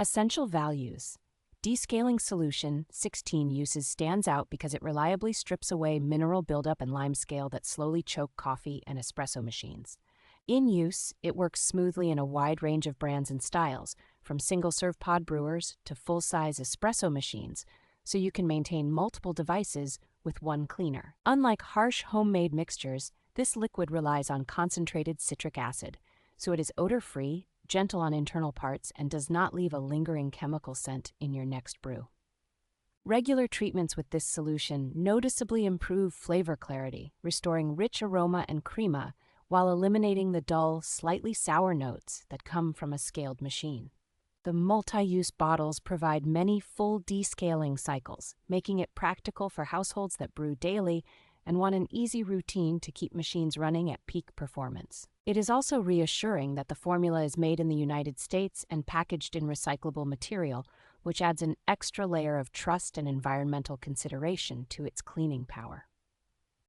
Essential Values Descaling Solution 16 uses stands out because it reliably strips away mineral buildup and limescale that slowly choke coffee and espresso machines. In use, it works smoothly in a wide range of brands and styles, from single-serve pod brewers to full-size espresso machines, so you can maintain multiple devices with one cleaner. Unlike harsh homemade mixtures, this liquid relies on concentrated citric acid, so it is odor-free, gentle on internal parts, and does not leave a lingering chemical scent in your next brew. Regular treatments with this solution noticeably improve flavor clarity, restoring rich aroma and crema while eliminating the dull, slightly sour notes that come from a scaled machine. The multi-use bottles provide many full descaling cycles, making it practical for households that brew daily and want an easy routine to keep machines running at peak performance. It is also reassuring that the formula is made in the United States and packaged in recyclable material, which adds an extra layer of trust and environmental consideration to its cleaning power.